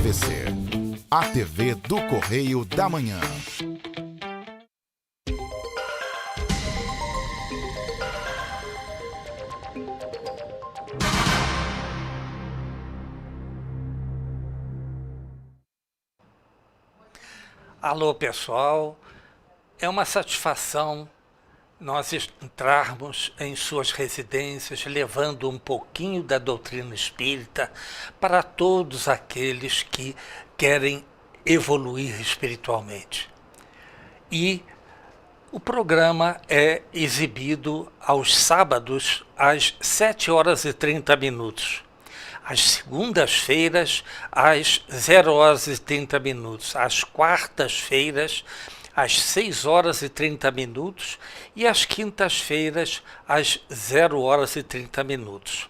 TVC, a TV do Correio da Manhã. Alô, pessoal, é uma satisfação nós entrarmos em suas residências levando um pouquinho da doutrina espírita para todos aqueles que querem evoluir espiritualmente. E o programa é exibido aos sábados às 7h30, às segundas-feiras às 0h30, às quartas-feiras às 6h30 e às quintas-feiras às 0h30.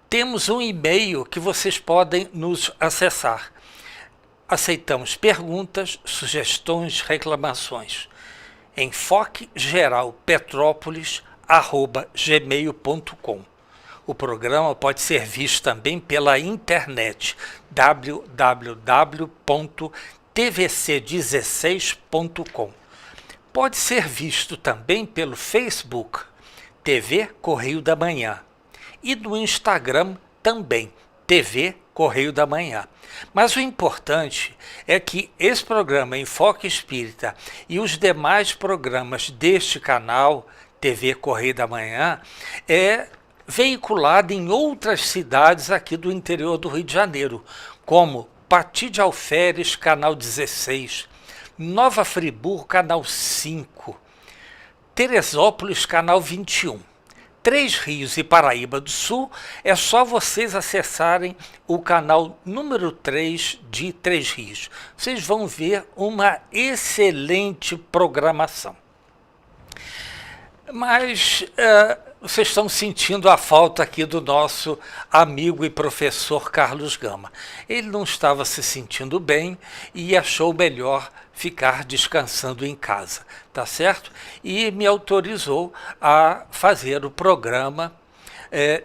Temos um e-mail que vocês podem nos acessar. Aceitamos perguntas, sugestões, reclamações. enfoquegeralpetrópolis@gmail.com. O programa pode ser visto também pela internet www.tvc16.com. Pode ser visto também pelo Facebook, TV Correio da Manhã, e no Instagram também, TV Correio da Manhã. Mas o importante é que esse programa Enfoque Espírita e os demais programas deste canal, TV Correio da Manhã, é veiculado em outras cidades aqui do interior do Rio de Janeiro, como Pati de Alferes, canal 16, Nova Friburgo, canal 5, Teresópolis, canal 21. Três Rios e Paraíba do Sul, é só vocês acessarem o canal número 3 de Três Rios. Vocês vão ver uma excelente programação. Mas vocês estão sentindo a falta aqui do nosso amigo e professor Carlos Gama. Ele não estava se sentindo bem e achou melhor ficar descansando em casa, tá certo? E me autorizou a fazer o programa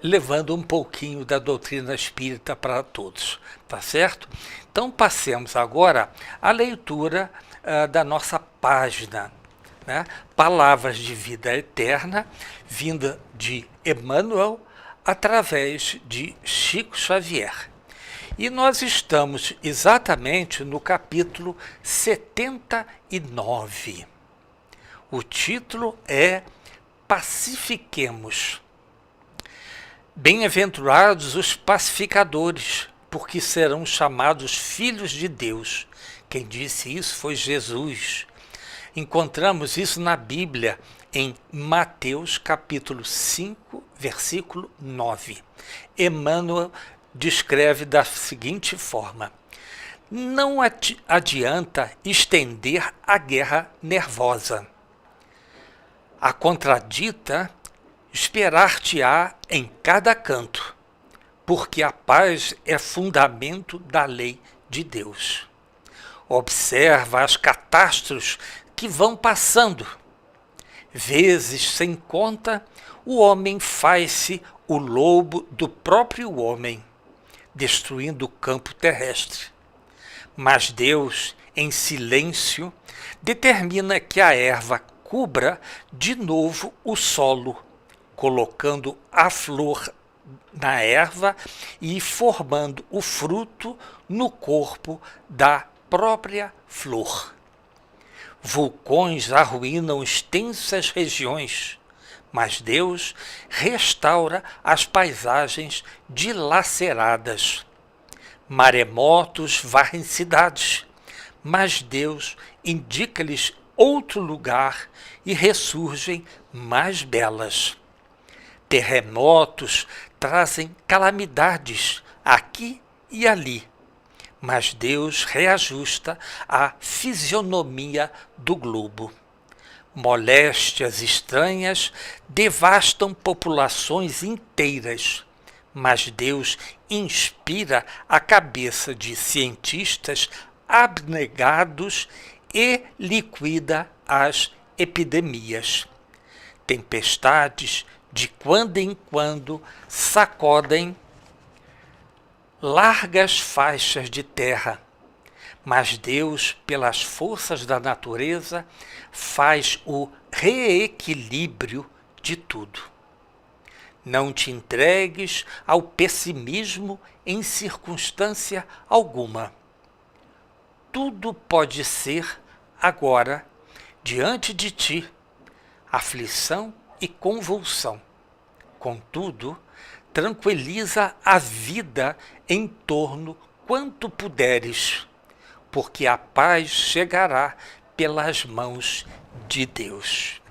levando um pouquinho da doutrina espírita para todos, tá certo? Então passemos agora à leitura da nossa página, né? Palavras de Vida Eterna, vinda de Emmanuel, através de Chico Xavier. E nós estamos exatamente no capítulo 79. O título é Pacifiquemos. Bem-aventurados os pacificadores, porque serão chamados filhos de Deus. Quem disse isso foi Jesus. Encontramos isso na Bíblia, em Mateus capítulo 5, versículo 9. Emmanuel descreve da seguinte forma: não adianta estender a guerra nervosa. A contradita esperar-te-á em cada canto, porque a paz é fundamento da lei de Deus. Observa as catástrofes que vão passando. Vezes sem conta, o homem faz-se o lobo do próprio homem, destruindo o campo terrestre. Mas Deus, em silêncio, determina que a erva cubra de novo o solo, colocando a flor na erva e formando o fruto no corpo da própria flor. Vulcões arruinam extensas regiões, mas Deus restaura as paisagens dilaceradas. Maremotos varrem cidades, mas Deus indica-lhes outro lugar e ressurgem mais belas. Terremotos trazem calamidades aqui e ali, mas Deus reajusta a fisionomia do globo. Moléstias estranhas devastam populações inteiras, mas Deus inspira a cabeça de cientistas abnegados e liquida as epidemias. Tempestades, de quando em quando, sacodem largas faixas de terra, mas Deus, pelas forças da natureza, faz o reequilíbrio de tudo. Não te entregues ao pessimismo em circunstância alguma. Tudo pode ser, agora, diante de ti, aflição e convulsão. Contudo, tranquiliza a vida em torno quanto puderes, porque a paz chegará pelas mãos de Deus.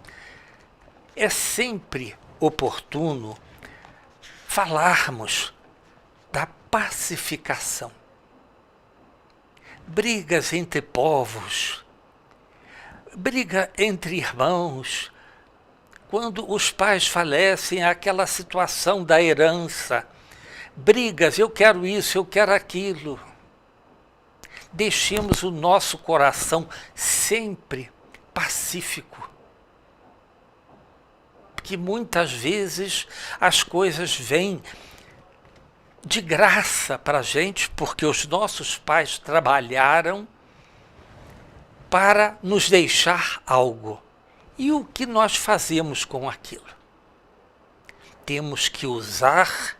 É sempre oportuno falarmos da pacificação. Brigas entre povos, briga entre irmãos, quando os pais falecem, aquela situação da herança, brigas, eu quero isso, eu quero aquilo. Deixemos o nosso coração sempre pacífico, porque muitas vezes as coisas vêm de graça para a gente, porque os nossos pais trabalharam para nos deixar algo. E o que nós fazemos com aquilo? Temos que usar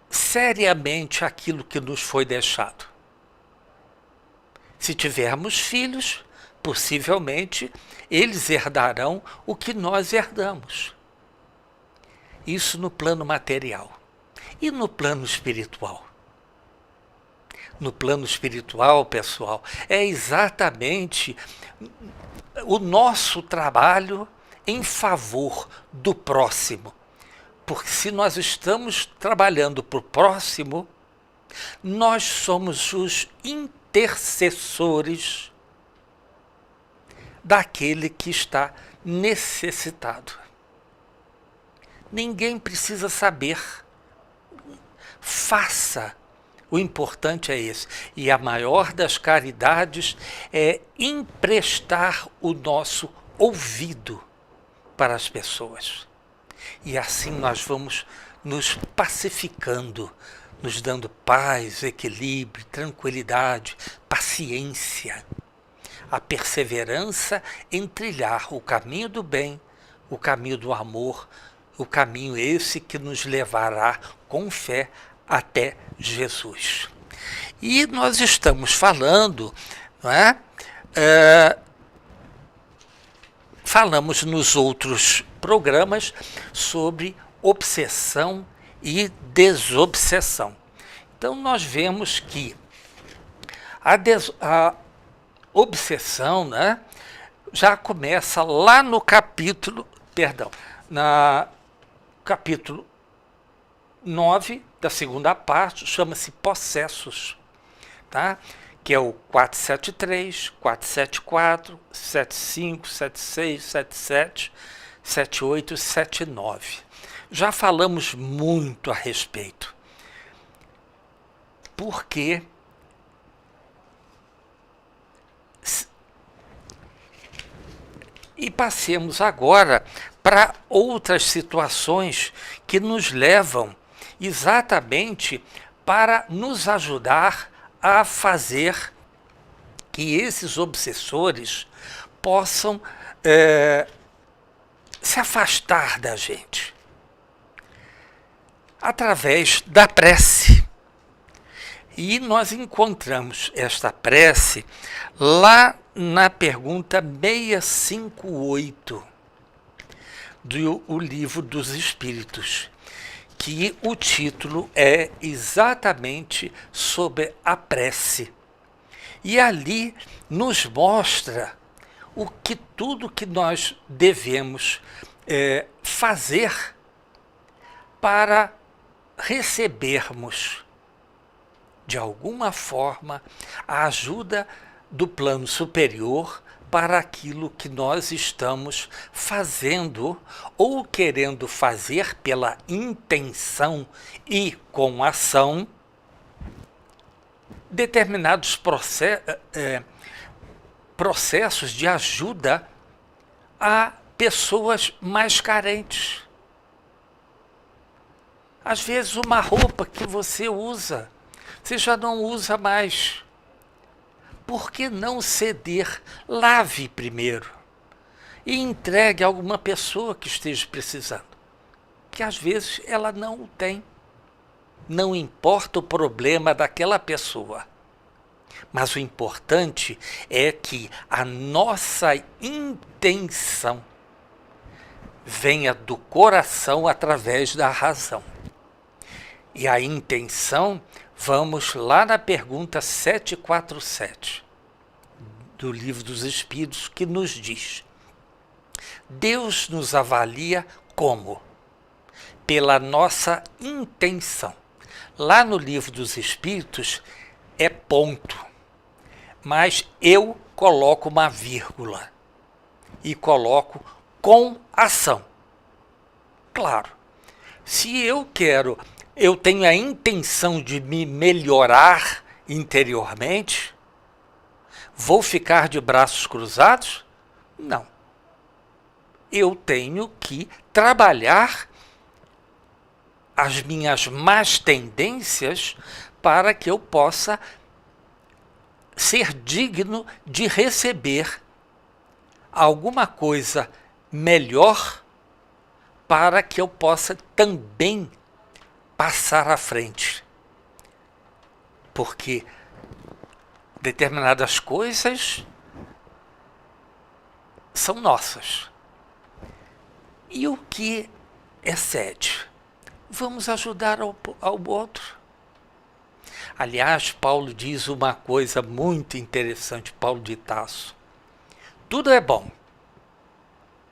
seriamente aquilo que nos foi deixado. Se tivermos filhos, possivelmente eles herdarão o que nós herdamos. Isso no plano material. E no plano espiritual? No plano espiritual, pessoal, é exatamente o nosso trabalho em favor do próximo. Porque se nós estamos trabalhando para o próximo, nós somos os intercessores daquele que está necessitado. Ninguém precisa saber. Faça. O importante é esse. E a maior das caridades é emprestar o nosso ouvido para as pessoas. E assim nós vamos nos pacificando, nos dando paz, equilíbrio, tranquilidade, paciência. A perseverança em trilhar o caminho do bem, o caminho do amor, o caminho esse que nos levará com fé até Jesus. E nós estamos falando, não é? Falamos nos outros programas sobre obsessão e desobsessão. Então nós vemos que a obsessão, né, já começa lá no capítulo, capítulo 9 da segunda parte, chama-se Possessos, tá? Que é o 473, 474, 75, 76, 77, 78 e 79. Já falamos muito a respeito. Porque e passemos agora para outras situações que nos levam exatamente para nos ajudar a fazer que esses obsessores possam se afastar da gente. Através da prece. E nós encontramos esta prece lá na pergunta 658 do Livro dos Espíritos, que o título é exatamente sobre a prece. E ali nos mostra tudo que nós devemos fazer para recebermos, de alguma forma, a ajuda do plano superior para aquilo que nós estamos fazendo ou querendo fazer pela intenção e com ação determinados processos de ajuda a pessoas mais carentes. Às vezes uma roupa que você usa, você já não usa mais. Por que não ceder? Lave primeiro e entregue a alguma pessoa que esteja precisando, que às vezes ela não o tem. Não importa o problema daquela pessoa, mas o importante é que a nossa intenção venha do coração através da razão. E a intenção, vamos lá na pergunta 747 do Livro dos Espíritos, que nos diz: Deus nos avalia como? Pela nossa intenção. Lá no Livro dos Espíritos é ponto, mas eu coloco uma vírgula e coloco com ação. Claro, se eu tenho a intenção de me melhorar interiormente, vou ficar de braços cruzados? Não. Eu tenho que trabalhar as minhas más tendências para que eu possa ser digno de receber alguma coisa melhor, para que eu possa também passar à frente. Porque determinadas coisas são nossas. E o que excede? Vamos ajudar ao outro. Aliás, Paulo diz uma coisa muito interessante, Paulo de Tarso: tudo é bom,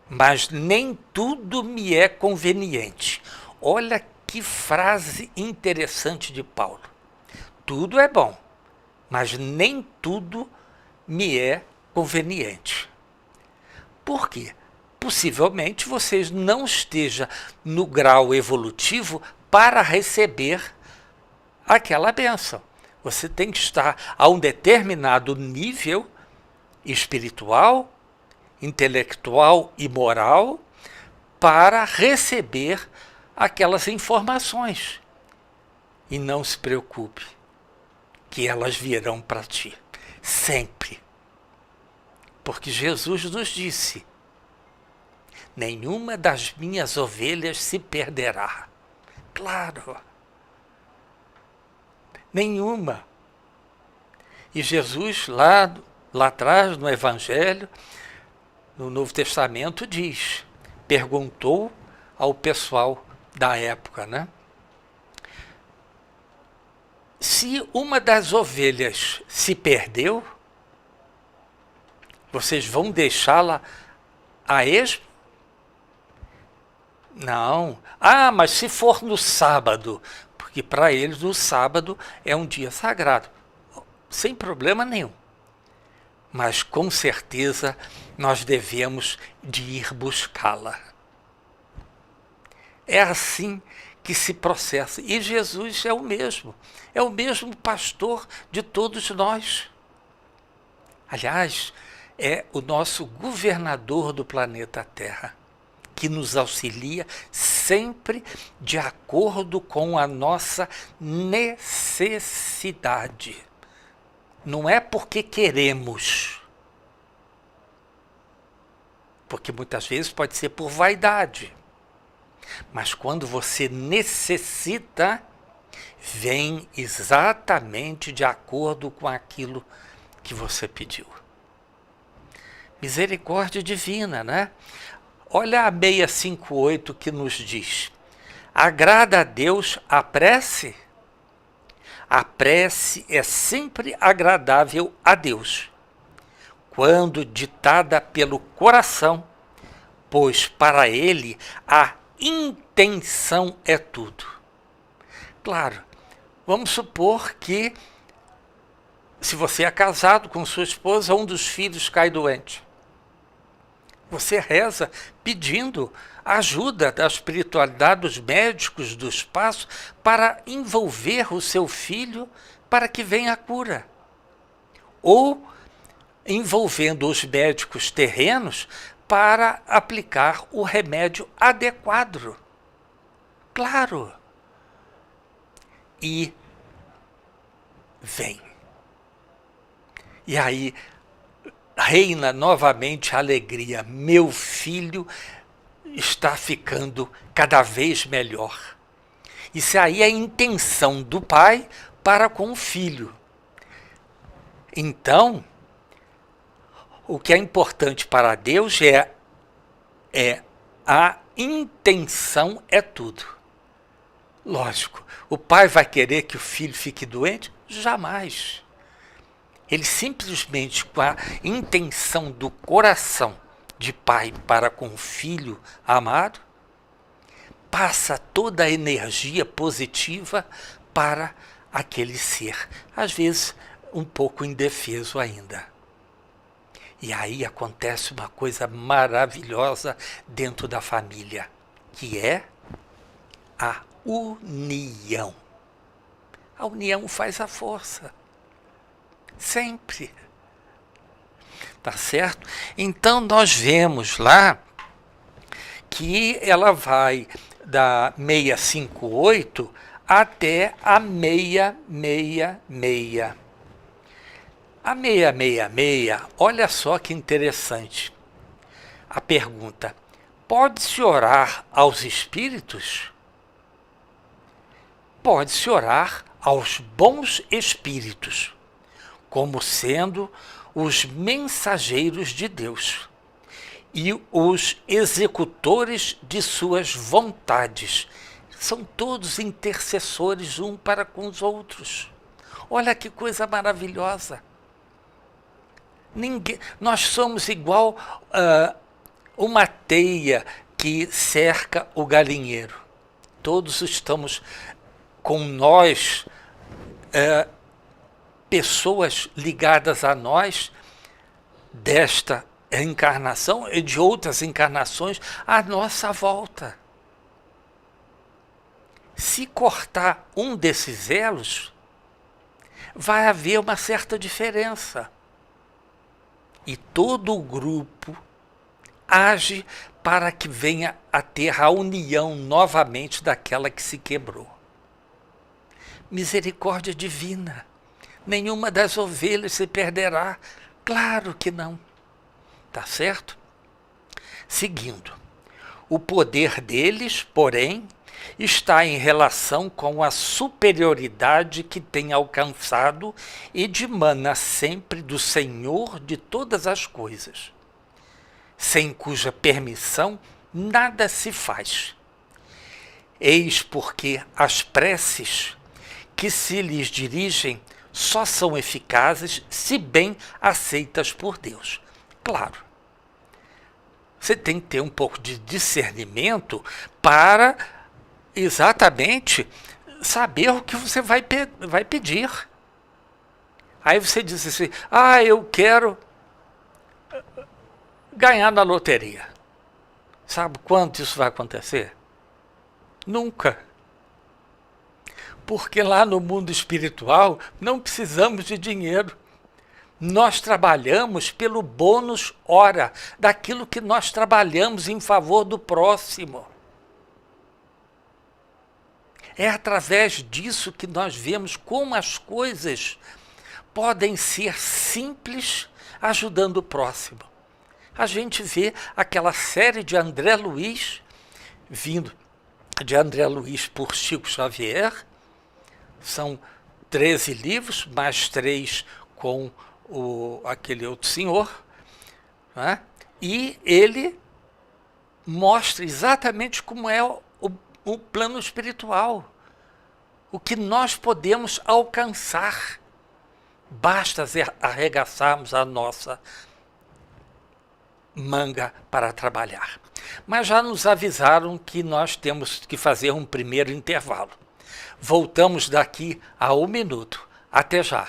mas nem tudo me é conveniente. Olha que frase interessante de Paulo. Tudo é bom, mas nem tudo me é conveniente. Por quê? Possivelmente vocês não estejam no grau evolutivo para receber aquela bênção. Você tem que estar a um determinado nível espiritual, intelectual e moral para receber aquelas informações. E não se preocupe, que elas virão para ti, sempre. Porque Jesus nos disse: nenhuma das minhas ovelhas se perderá. Claro, nenhuma. E Jesus, lá atrás, no Evangelho, no Novo Testamento, perguntou ao pessoal da época, né? Se uma das ovelhas se perdeu, vocês vão deixá-la a esmo? Não. Ah, mas se for no sábado, porque para eles o sábado é um dia sagrado. Sem problema nenhum. Mas com certeza nós devemos de ir buscá-la. É assim que se processa. E Jesus é o mesmo pastor de todos nós. Aliás, é o nosso governador do planeta Terra, que nos auxilia sempre de acordo com a nossa necessidade. Não é porque queremos, porque muitas vezes pode ser por vaidade. Mas quando você necessita, vem exatamente de acordo com aquilo que você pediu. Misericórdia divina, né? Olha a 658 que nos diz: agrada a Deus a prece? A prece é sempre agradável a Deus, quando ditada pelo coração, pois para ele a intenção é tudo. Claro, vamos supor que, se você é casado com sua esposa, um dos filhos cai doente. Você reza pedindo ajuda da espiritualidade, dos médicos, do espaço, para envolver o seu filho para que venha a cura. Ou envolvendo os médicos terrenos para aplicar o remédio adequado. Claro, e vem. E aí reina novamente a alegria. Meu filho está ficando cada vez melhor. Isso aí é a intenção do pai para com o filho. Então, o que é importante para Deus é a intenção é tudo. Lógico, o pai vai querer que o filho fique doente? Jamais. Ele simplesmente, com a intenção do coração de pai para com o filho amado, passa toda a energia positiva para aquele ser, às vezes um pouco indefeso ainda. E aí acontece uma coisa maravilhosa dentro da família, que é a união. A união faz a força. Sempre. Tá certo? Então nós vemos lá que ela vai da 658 até a 666. A 666, olha só que interessante. A pergunta: pode-se orar aos espíritos? Pode-se orar aos bons espíritos, como sendo os mensageiros de Deus e os executores de suas vontades. São todos intercessores um para com os outros. Olha que coisa maravilhosa. Nós somos igual uma teia que cerca o galinheiro. Todos estamos com nós, pessoas ligadas a nós, desta encarnação e de outras encarnações à nossa volta. Se cortar um desses elos, vai haver uma certa diferença. E todo o grupo age para que venha a ter a união novamente daquela que se quebrou. Misericórdia divina. Nenhuma das ovelhas se perderá. Claro que não. Tá certo? Seguindo. O poder deles, porém, está em relação com a superioridade que tem alcançado e dimana sempre do Senhor de todas as coisas, sem cuja permissão nada se faz. Eis porque as preces que se lhes dirigem só são eficazes se bem aceitas por Deus. Claro, você tem que ter um pouco de discernimento para exatamente saber o que você vai pedir. Aí você diz assim: eu quero ganhar na loteria. Sabe quando isso vai acontecer? Nunca. Porque lá no mundo espiritual não precisamos de dinheiro. Nós trabalhamos pelo bônus hora, daquilo que nós trabalhamos em favor do próximo. É através disso que nós vemos como as coisas podem ser simples, ajudando o próximo. A gente vê aquela série de André Luiz, vindo de André Luiz por Chico Xavier. São 13 livros, mais 3 com aquele outro senhor, né? E ele mostra exatamente como é o plano espiritual, o que nós podemos alcançar. Basta arregaçarmos a nossa manga para trabalhar. Mas já nos avisaram que nós temos que fazer um primeiro intervalo. Voltamos daqui a 1 minuto. Até já.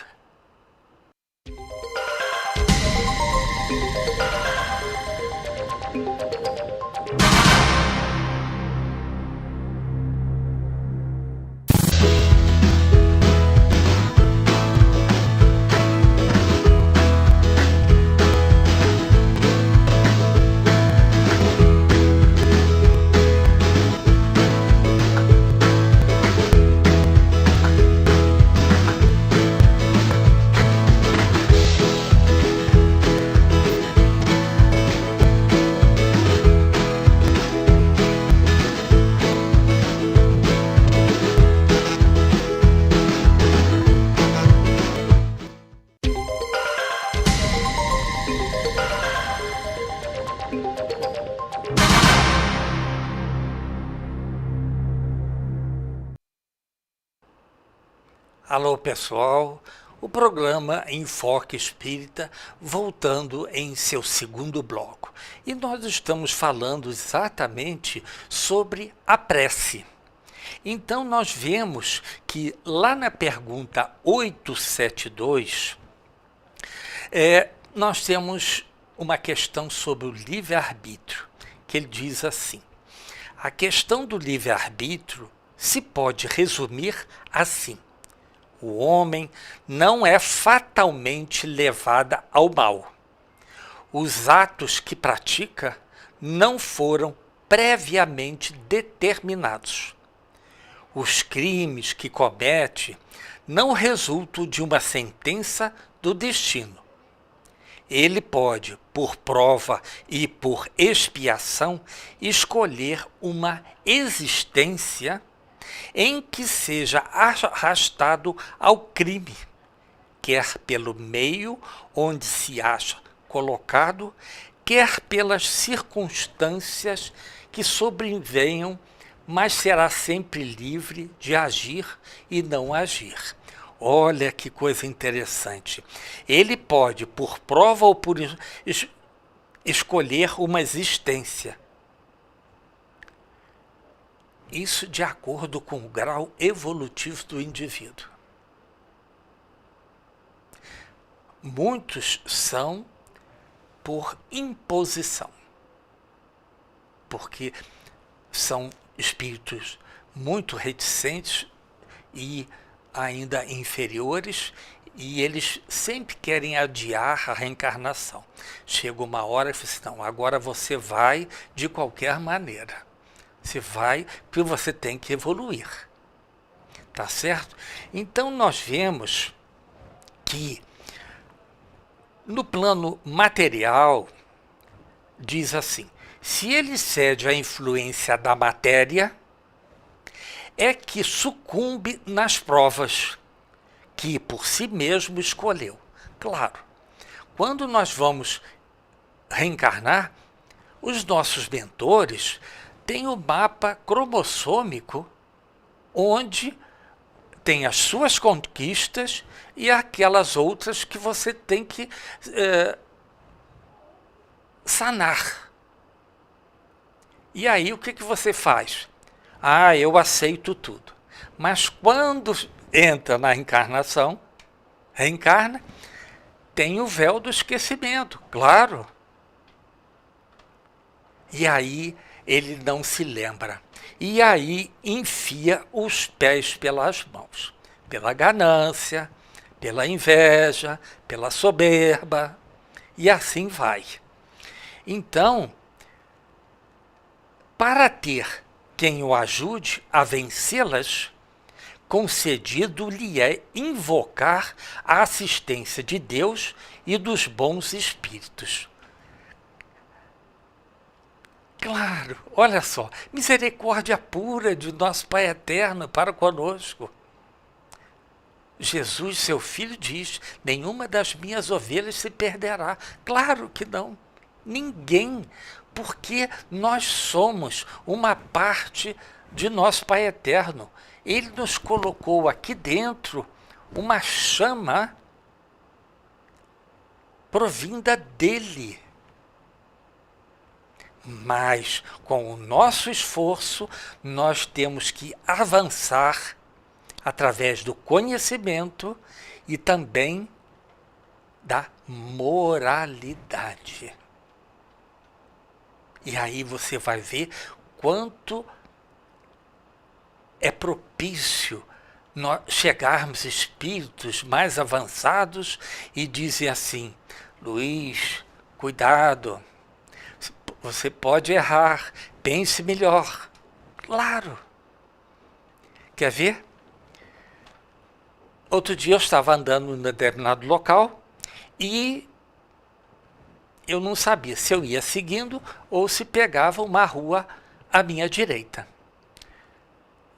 Alô, pessoal. O programa Enfoque Espírita voltando em seu segundo bloco. E nós estamos falando exatamente sobre a prece. Então nós vemos que lá na pergunta 872, nós temos uma questão sobre o livre-arbítrio, que ele diz assim: a questão do livre-arbítrio se pode resumir assim: o homem não é fatalmente levado ao mal. Os atos que pratica não foram previamente determinados. Os crimes que comete não resultam de uma sentença do destino. Ele pode, por prova e por expiação, escolher uma existência em que seja arrastado ao crime, quer pelo meio onde se acha colocado, quer pelas circunstâncias que sobrevenham, mas será sempre livre de agir e não agir. Olha que coisa interessante. Ele pode, por prova ou por escolher uma existência. Isso de acordo com o grau evolutivo do indivíduo. Muitos são por imposição, porque são espíritos muito reticentes e ainda inferiores, e eles sempre querem adiar a reencarnação. Chega uma hora e fala assim: não, agora você vai de qualquer maneira. Você vai porque você tem que evoluir. Tá certo? Então nós vemos que no plano material diz assim: se ele cede à influência da matéria, é que sucumbe nas provas que por si mesmo escolheu. Claro, quando nós vamos reencarnar, os nossos mentores têm o mapa cromossômico onde tem as suas conquistas e aquelas outras que você tem que sanar. E aí o que você faz? Ah, eu aceito tudo. Mas quando entra na encarnação, reencarna, tem o véu do esquecimento, claro. E aí ele não se lembra. E aí enfia os pés pelas mãos. Pela ganância, pela inveja, pela soberba. E assim vai. Então, para ter quem o ajude a vencê-las, concedido-lhe é invocar a assistência de Deus e dos bons espíritos. Claro, olha só, misericórdia pura de nosso Pai eterno para conosco. Jesus, seu Filho, diz: nenhuma das minhas ovelhas se perderá. Claro que não, ninguém, porque nós somos uma parte de nosso Pai eterno. Ele nos colocou aqui dentro uma chama provinda dele. Mas, com o nosso esforço, nós temos que avançar através do conhecimento e também da moralidade. E aí você vai ver quanto é propício nós chegarmos espíritos mais avançados e dizem assim: Luiz, cuidado, você pode errar, pense melhor. Claro. Quer ver? Outro dia eu estava andando em determinado local e eu não sabia se eu ia seguindo ou se pegava uma rua à minha direita.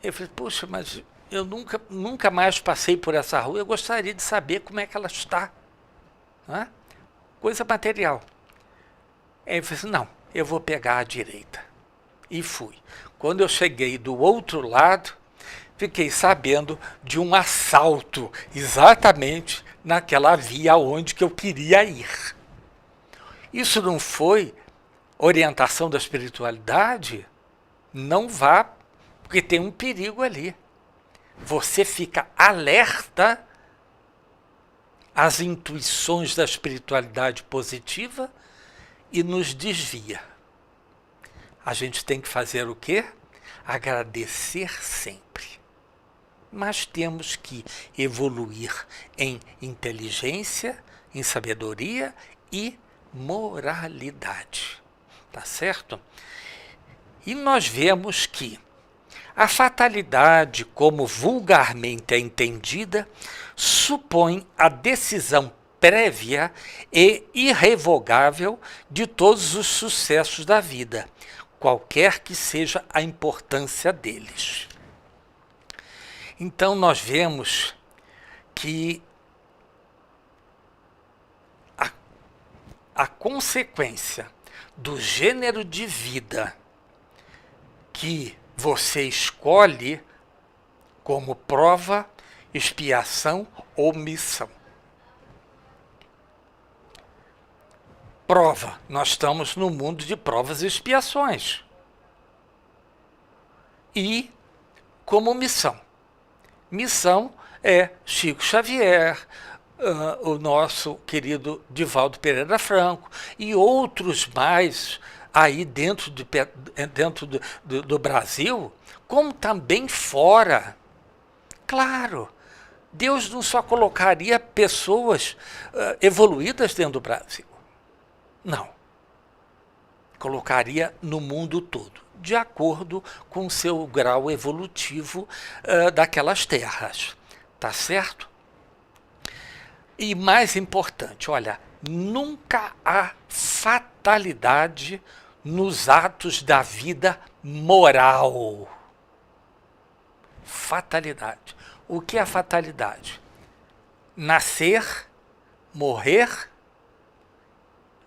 Eu falei: puxa, mas eu nunca mais passei por essa rua, eu gostaria de saber como é que ela está. Não é? Coisa material. Aí eu falei assim: não, eu vou pegar a direita. E fui. Quando eu cheguei do outro lado, fiquei sabendo de um assalto exatamente naquela via onde que eu queria ir. Isso não foi orientação da espiritualidade? Não vá, porque tem um perigo ali. Você fica alerta às intuições da espiritualidade positiva e nos desvia. A gente tem que fazer o quê? Agradecer sempre. Mas temos que evoluir em inteligência, em sabedoria e moralidade. Tá certo? E nós vemos que a fatalidade, como vulgarmente é entendida, supõe a decisão prévia e irrevogável de todos os sucessos da vida, qualquer que seja a importância deles. Então nós vemos que a consequência do gênero de vida que você escolhe como prova, expiação ou missão. Prova, nós estamos no mundo de provas e expiações. E como missão. Missão é Chico Xavier, o nosso querido Divaldo Pereira Franco e outros mais aí dentro do Brasil, como também fora. Claro, Deus não só colocaria pessoas evoluídas dentro do Brasil. Não. Colocaria no mundo todo, de acordo com o seu grau evolutivo daquelas terras. Tá certo? E mais importante, olha, nunca há fatalidade nos atos da vida moral. Fatalidade. O que é a fatalidade? Nascer, morrer,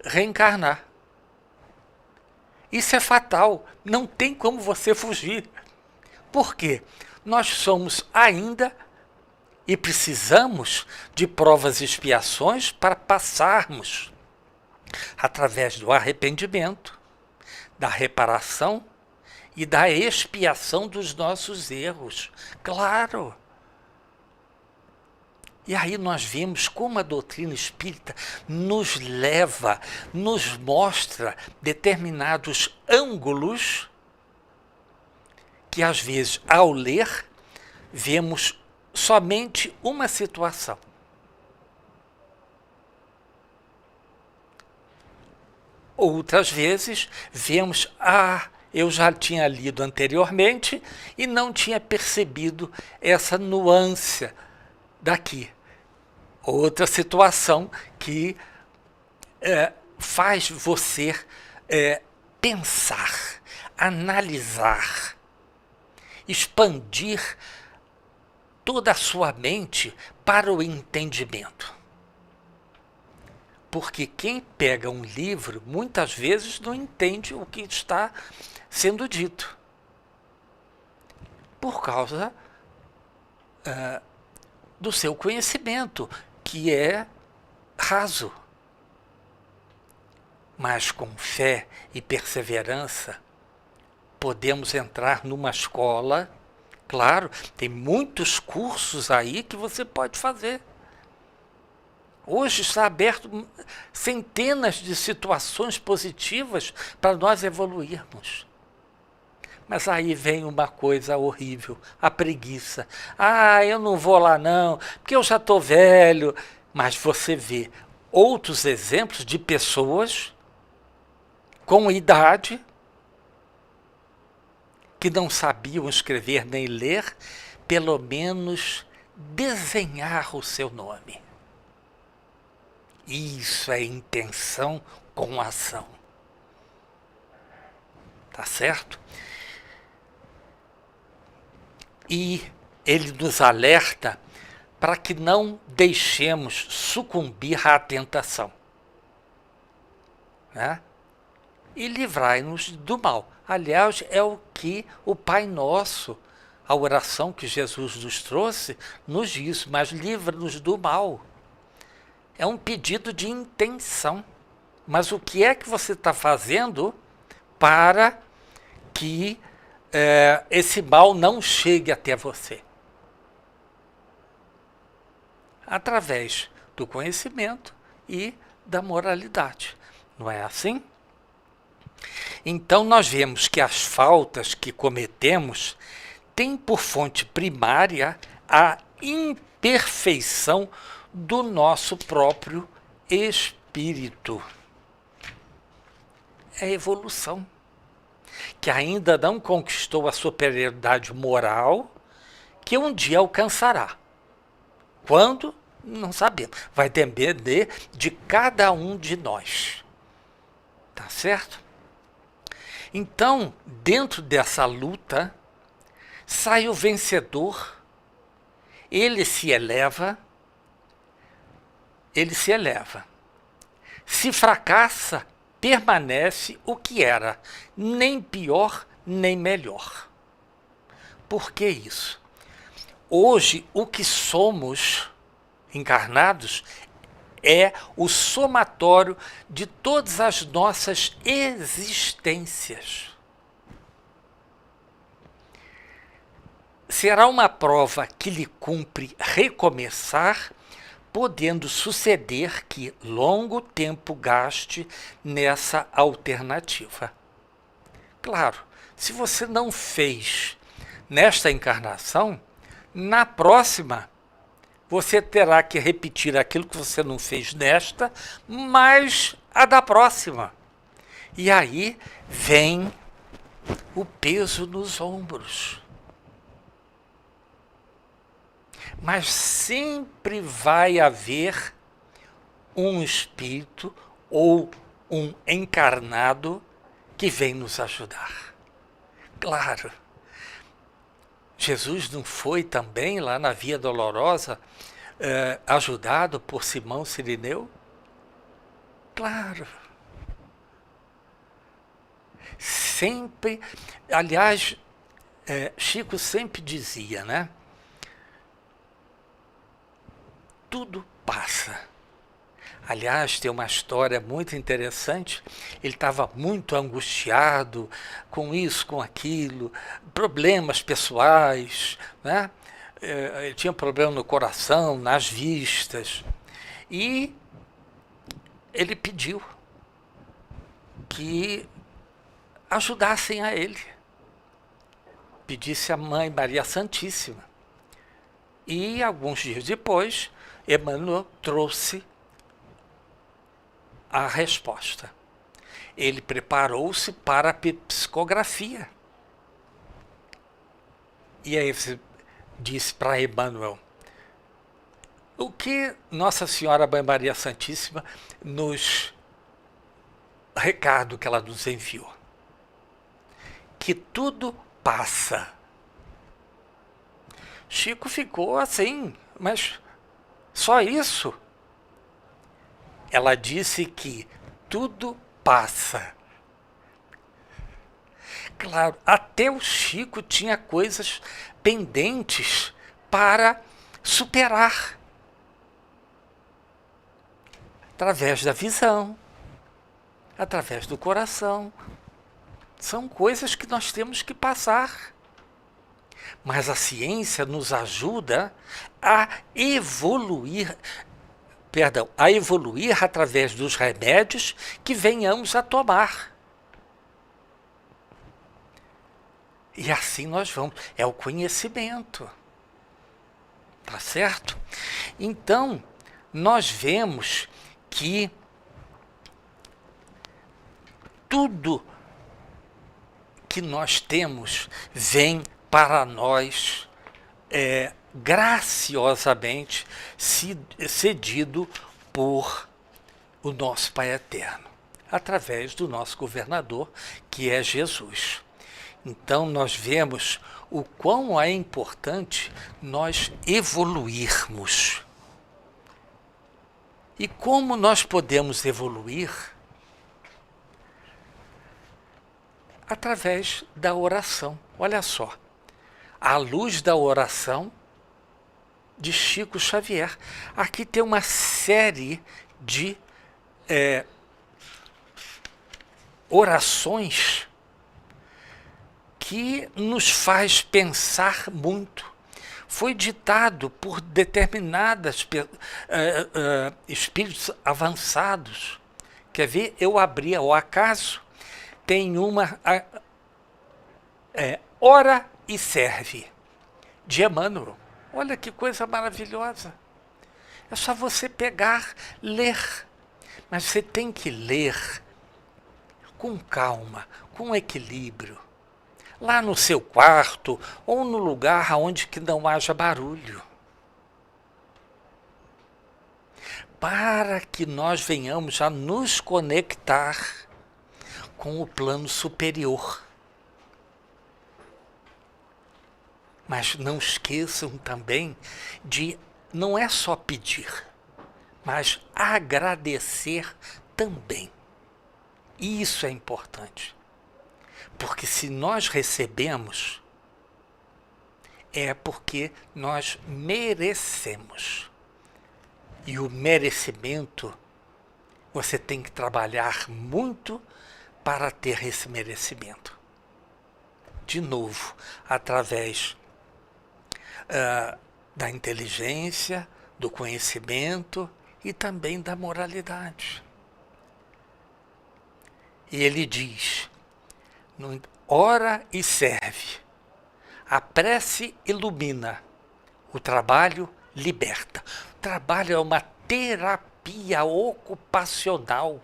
reencarnar. Isso é fatal. Não tem como você fugir. Por quê? Nós somos ainda e precisamos de provas e expiações para passarmos através do arrependimento, da reparação e da expiação dos nossos erros. Claro! E aí nós vemos como a doutrina espírita nos leva, nos mostra determinados ângulos que às vezes, ao ler, vemos somente uma situação. Outras vezes, vemos, eu já tinha lido anteriormente e não tinha percebido essa nuance daqui. Outra situação que faz você pensar, analisar, expandir toda a sua mente para o entendimento. Porque quem pega um livro, muitas vezes não entende o que está sendo dito. Por causa do seu conhecimento, que é raso. Mas com fé e perseverança, podemos entrar numa escola. Claro, tem muitos cursos aí que você pode fazer. Hoje está aberto centenas de situações positivas para nós evoluirmos. Mas aí vem uma coisa horrível, a preguiça. Eu não vou lá não, porque eu já estou velho. Mas você vê outros exemplos de pessoas com idade que não sabiam escrever nem ler, pelo menos desenhar o seu nome. Isso é intenção com ação. Tá certo? E ele nos alerta para que não deixemos sucumbir à tentação, né? E livrai-nos do mal. Aliás, é o que o Pai Nosso A oração que Jesus nos trouxe nos diz, mas livra-nos do mal. É um pedido de intenção. Mas o que é que você está fazendo para que esse mal não chegue até você? Através do conhecimento e da moralidade. Não é assim? Então nós vemos que as faltas que cometemos têm por fonte primária a imperfeição do nosso próprio espírito. É evolução, que ainda não conquistou a superioridade moral, que um dia alcançará. Quando? Não sabemos. Vai depender de cada um de nós. Tá certo? Então, dentro dessa luta, sai o vencedor, ele se eleva. Se fracassa, permanece o que era, nem pior, nem melhor. Por que isso? Hoje, o que somos encarnados é o somatório de todas as nossas existências. Será uma prova que lhe cumpre recomeçar, podendo suceder que longo tempo gaste nessa alternativa. Claro, se você não fez nesta encarnação, na próxima você terá que repetir aquilo que você não fez nesta, mas a da próxima. E aí vem o peso nos ombros. Mas sempre vai haver um espírito ou um encarnado que vem nos ajudar. Claro, Jesus não foi também lá na Via Dolorosa ajudado por Simão Cirineu? Claro. Sempre, aliás, Chico sempre dizia, né? Tudo passa. Aliás, tem uma história muito interessante. Ele estava muito angustiado com isso, com aquilo, problemas pessoais, né? Ele tinha problema no coração, nas vistas. E ele pediu que ajudassem a ele. Pedisse à Mãe Maria Santíssima. E alguns dias depois, Emmanuel trouxe a resposta. Ele preparou-se para a psicografia. E aí você disse para Emmanuel, o que Nossa Senhora Mãe Maria Santíssima recado que ela nos enviou? Que tudo passa. Chico ficou assim, mas só isso? Ela disse que tudo passa. Claro, até o Chico tinha coisas pendentes para superar. Através da visão, através do coração. São coisas que nós temos que passar. Mas a ciência nos ajuda a evoluir, através dos remédios que venhamos a tomar. E assim nós vamos. É o conhecimento. Tá certo? Então, nós vemos que tudo que nós temos vem para nós graciosamente cedido por o nosso Pai Eterno, através do nosso governador, que é Jesus. Então nós vemos o quão é importante nós evoluirmos. E como nós podemos evoluir? Através da oração. Olha só, à luz da oração de Chico Xavier. Aqui tem uma série de orações que nos faz pensar muito. Foi ditado por determinadas espíritos avançados. Quer ver? Eu abri ao acaso, tem uma Ora e Serve, de Emmanuel. Olha que coisa maravilhosa. É só você pegar, ler. Mas você tem que ler com calma, com equilíbrio. Lá no seu quarto ou no lugar onde que não haja barulho. Para que nós venhamos a nos conectar com o plano superior. Mas não esqueçam também de, não é só pedir, mas agradecer também. Isso é importante. Porque se nós recebemos, é porque nós merecemos. E o merecimento, você tem que trabalhar muito para ter esse merecimento. De novo, através da inteligência, do conhecimento e também da moralidade. E ele diz, ora e serve, a prece ilumina, o trabalho liberta. O trabalho é uma terapia ocupacional.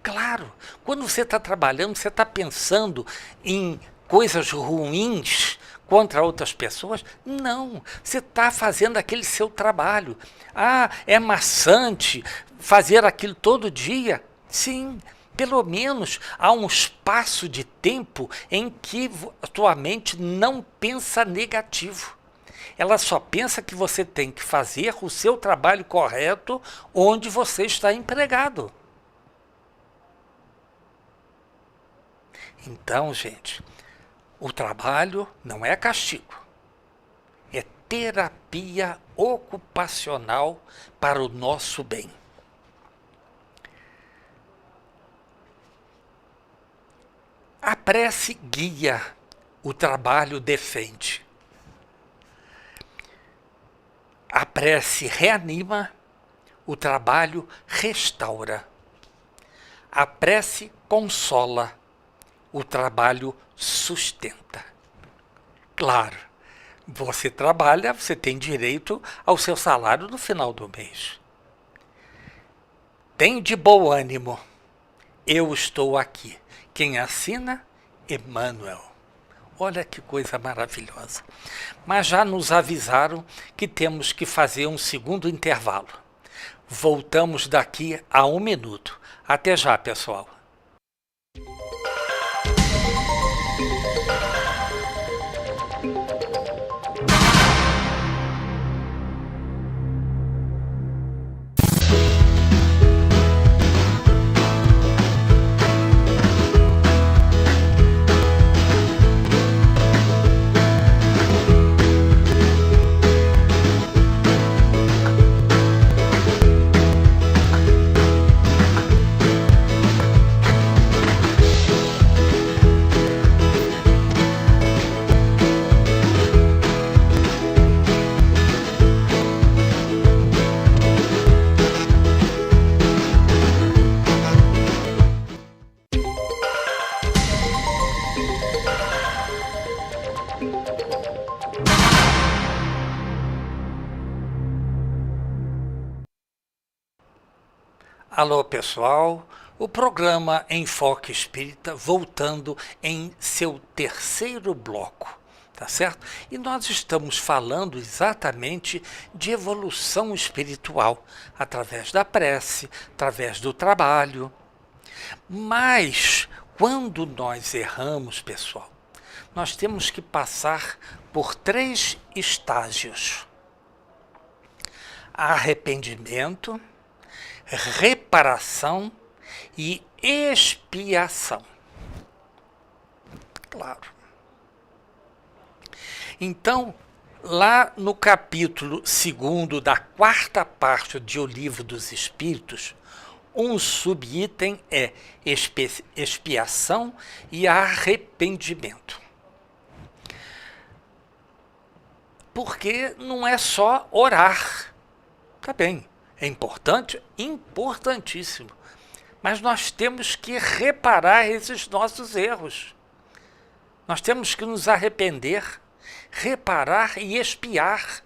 Claro, quando você está trabalhando, você está pensando em coisas ruins contra outras pessoas? Não, você está fazendo aquele seu trabalho. Ah, é maçante fazer aquilo todo dia? Sim, pelo menos há um espaço de tempo em que a tua mente não pensa negativo. Ela só pensa que você tem que fazer o seu trabalho correto onde você está empregado. Então, gente, o trabalho não é castigo. É terapia ocupacional para o nosso bem. A prece guia, o trabalho defende. A prece reanima, o trabalho restaura. A prece consola, o trabalho sustenta. Claro, você trabalha, você tem direito ao seu salário no final do mês. Tem de bom ânimo, eu estou aqui. Quem assina? Emmanuel. Olha que coisa maravilhosa. Mas já nos avisaram que temos que fazer um segundo intervalo. Voltamos daqui a 1 minuto. Até já, pessoal. Alô, pessoal, o programa Enfoque Espírita voltando em seu terceiro bloco, tá certo? E nós estamos falando exatamente de evolução espiritual, através da prece, através do trabalho. Mas, quando nós erramos, pessoal, nós temos que passar por 3 estágios: arrependimento, reparação e expiação. Claro. Então, lá no capítulo 2 da quarta parte de O Livro dos Espíritos, um subitem é expiação e arrependimento. Porque não é só orar. Tá bem, é importante, importantíssimo. Mas nós temos que reparar esses nossos erros. Nós temos que nos arrepender, reparar e expiar.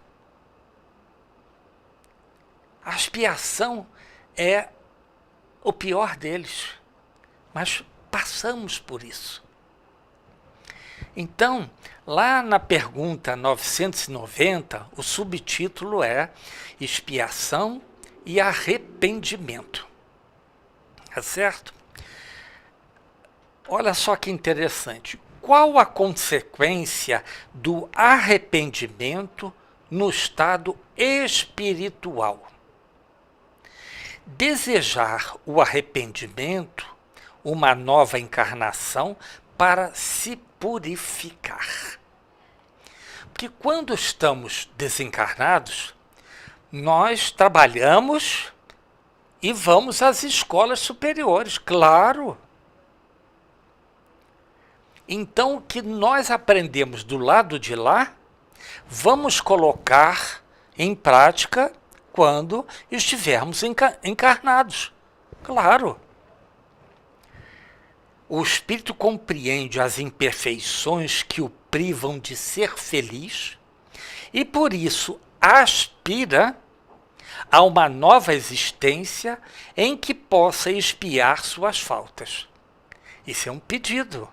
A expiação é o pior deles, mas passamos por isso. Então, lá na pergunta 990, o subtítulo é Expiação e Arrependimento. Tá certo? Olha só que interessante. Qual a consequência do arrependimento no estado espiritual? Desejar o arrependimento, uma nova encarnação para se purificar. Porque quando estamos desencarnados, nós trabalhamos e vamos às escolas superiores, claro. Então, o que nós aprendemos do lado de lá, vamos colocar em prática quando estivermos encarnados. Claro. O espírito compreende as imperfeições que o privam de ser feliz e, por isso, aspira a uma nova existência em que possa expiar suas faltas. Isso é um pedido.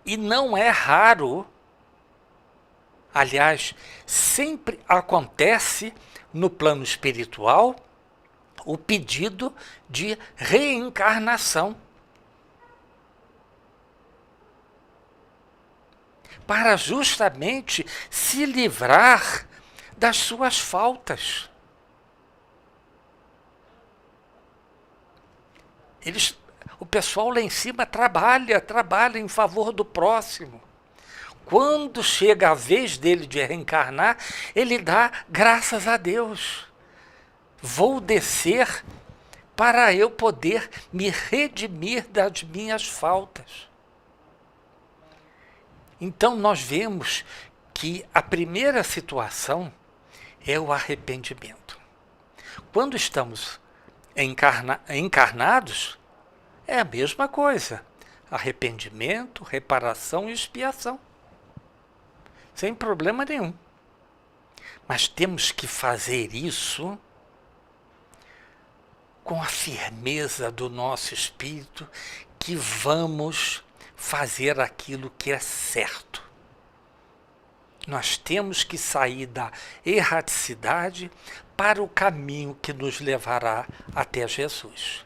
E não é raro, aliás, sempre acontece no plano espiritual o pedido de reencarnação. Para justamente se livrar das suas faltas. O pessoal lá em cima trabalha em favor do próximo. Quando chega a vez dele de reencarnar, ele dá graças a Deus. Vou descer para eu poder me redimir das minhas faltas. Então nós vemos que a primeira situação é o arrependimento. Quando estamos encarnados, é a mesma coisa. Arrependimento, reparação e expiação. Sem problema nenhum. Mas temos que fazer isso com a firmeza do nosso espírito, que vamos fazer aquilo que é certo. Nós temos que sair da erraticidade para o caminho que nos levará até Jesus.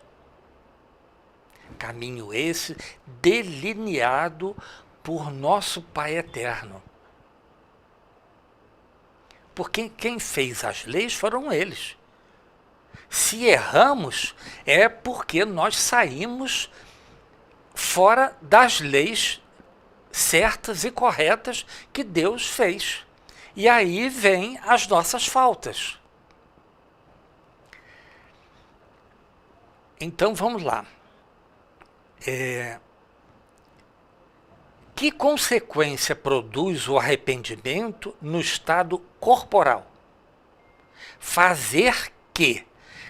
Caminho esse delineado por nosso Pai Eterno. Porque quem fez as leis foram eles. Se erramos, é porque nós saímos fora das leis certas e corretas que Deus fez. E aí vêm as nossas faltas. Então vamos lá. Que consequência produz o arrependimento no estado corporal? Fazer que,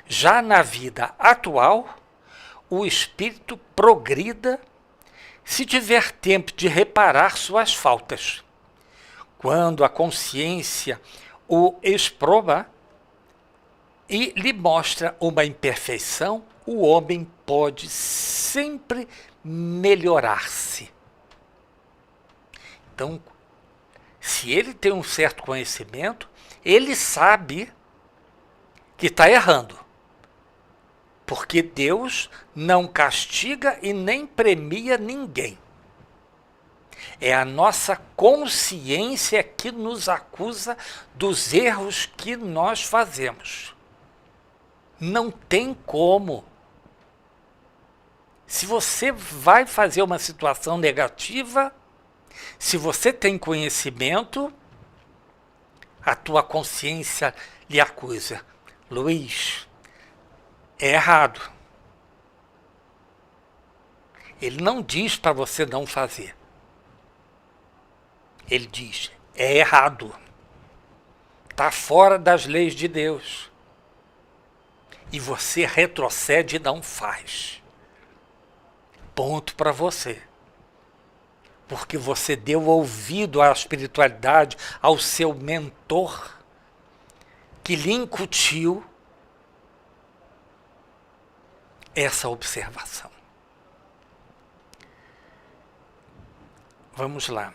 já na vida atual, o espírito progrida se tiver tempo de reparar suas faltas. Quando a consciência o exproba e lhe mostra uma imperfeição, o homem pode sempre melhorar-se. Então, se ele tem um certo conhecimento, ele sabe que está errando. Porque Deus não castiga e nem premia ninguém. É a nossa consciência que nos acusa dos erros que nós fazemos. Não tem como. Se você vai fazer uma situação negativa, Se você tem conhecimento, a tua consciência lhe acusa. Luiz, é errado. Ele não diz para você não fazer. Ele diz, é errado. Está fora das leis de Deus. E você retrocede e não faz. Ponto para você. Porque você deu ouvido à espiritualidade, ao seu mentor, que lhe incutiu essa observação. Vamos lá.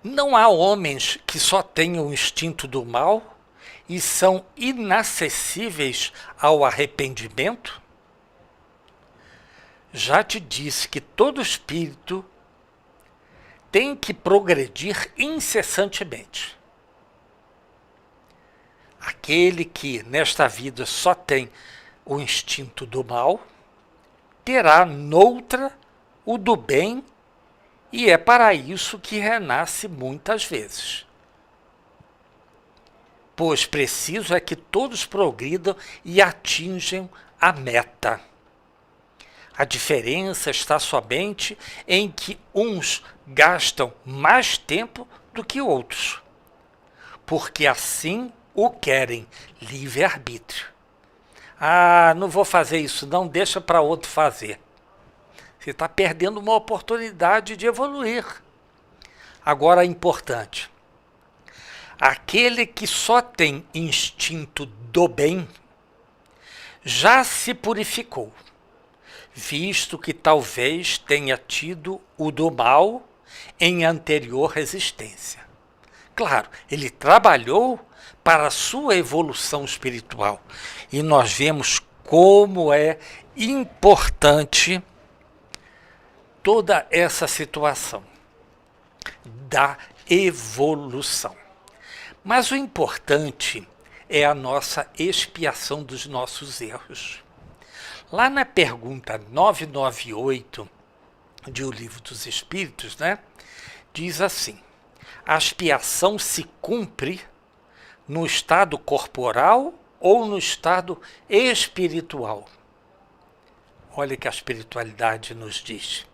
Não há homens que só tenham o instinto do mal e são inacessíveis ao arrependimento? Já te disse que todo espírito tem que progredir incessantemente. Aquele que nesta vida só tem o instinto do mal, terá noutra o do bem, e é para isso que renasce muitas vezes. Pois preciso é que todos progridam e atinjam a meta. A diferença está somente em que uns gastam mais tempo do que outros, porque assim o querem, livre-arbítrio. Ah, não vou fazer isso, não, deixa para outro fazer. Você está perdendo uma oportunidade de evoluir. Agora, importante. Aquele que só tem instinto do bem, já se purificou, visto que talvez tenha tido o do mal em anterior existência. Claro, ele trabalhou para a sua evolução espiritual. E nós vemos como é importante toda essa situação da evolução. Mas o importante é a nossa expiação dos nossos erros. Lá na pergunta 998 de O Livro dos Espíritos, diz assim: a expiação se cumpre no estado corporal ou no estado espiritual? Olha que a espiritualidade nos diz.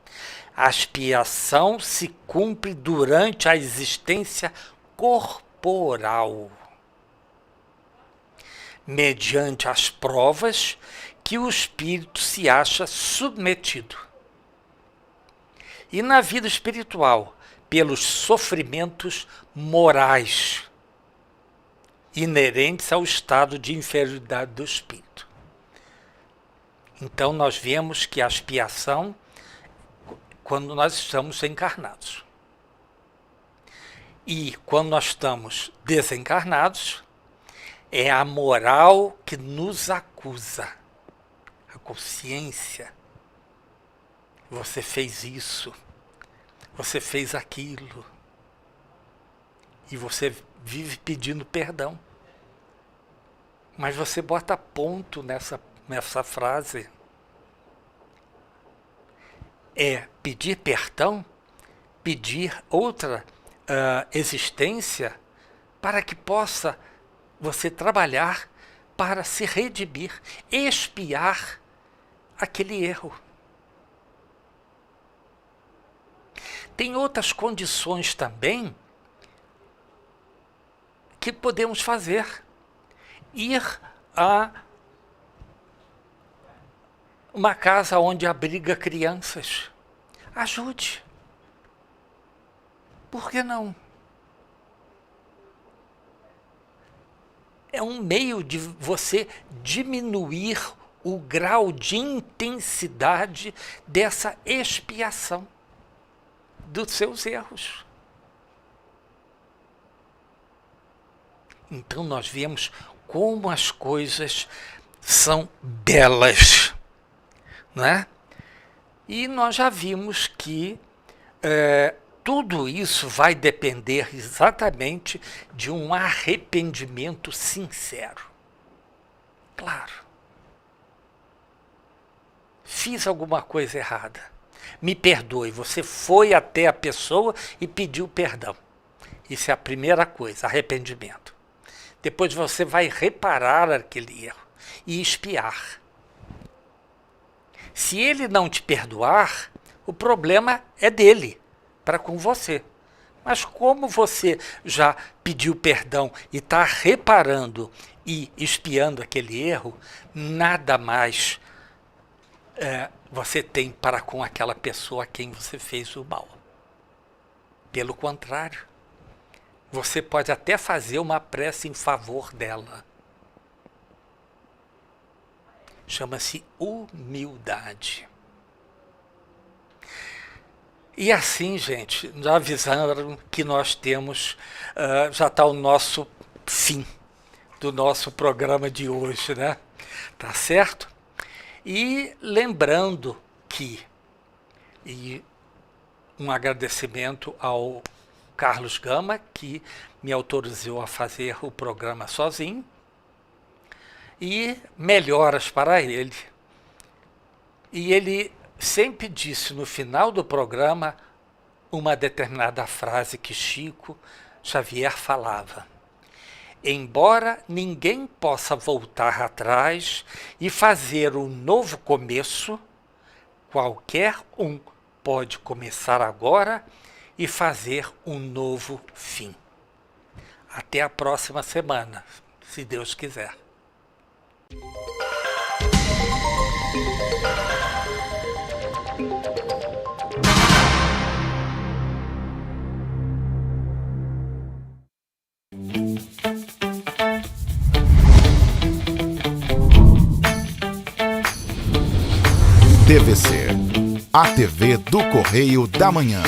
A expiação se cumpre durante a existência corporal, mediante as provas que o espírito se acha submetido. E na vida espiritual, pelos sofrimentos morais inerentes ao estado de inferioridade do espírito. Então nós vemos que a expiação, quando nós estamos encarnados. E quando nós estamos desencarnados, é a moral que nos acusa. A consciência. Você fez isso. Você fez aquilo. E você vive pedindo perdão. Mas você bota ponto nessa frase. É pedir perdão, pedir outra existência para que possa você trabalhar para se redimir, expiar aquele erro. Tem outras condições também que podemos fazer. Ir a uma casa onde abriga crianças. Ajude. Por que não? É um meio de você diminuir o grau de intensidade dessa expiação dos seus erros. Então nós vemos como as coisas são belas, né? E nós já vimos que tudo isso vai depender exatamente de um arrependimento sincero. Claro. Fiz alguma coisa errada. Me perdoe. Você foi até a pessoa e pediu perdão. Isso é a primeira coisa, arrependimento. Depois você vai reparar aquele erro e expiar. Se ele não te perdoar, o problema é dele, para com você. Mas como você já pediu perdão e está reparando e expiando aquele erro, nada mais você tem para com aquela pessoa a quem você fez o mal. Pelo contrário, você pode até fazer uma prece em favor dela. Chama-se humildade. E assim, gente, já avisaram que nós temos, já está o nosso fim do nosso programa de hoje, né? Tá certo? E lembrando que, e um agradecimento ao Carlos Gama, que me autorizou a fazer o programa sozinho, e melhoras para ele. E ele sempre disse no final do programa uma determinada frase que Chico Xavier falava: embora ninguém possa voltar atrás e fazer um novo começo, qualquer um pode começar agora e fazer um novo fim. Até a próxima semana, se Deus quiser. TVC, a TV do Correio da Manhã.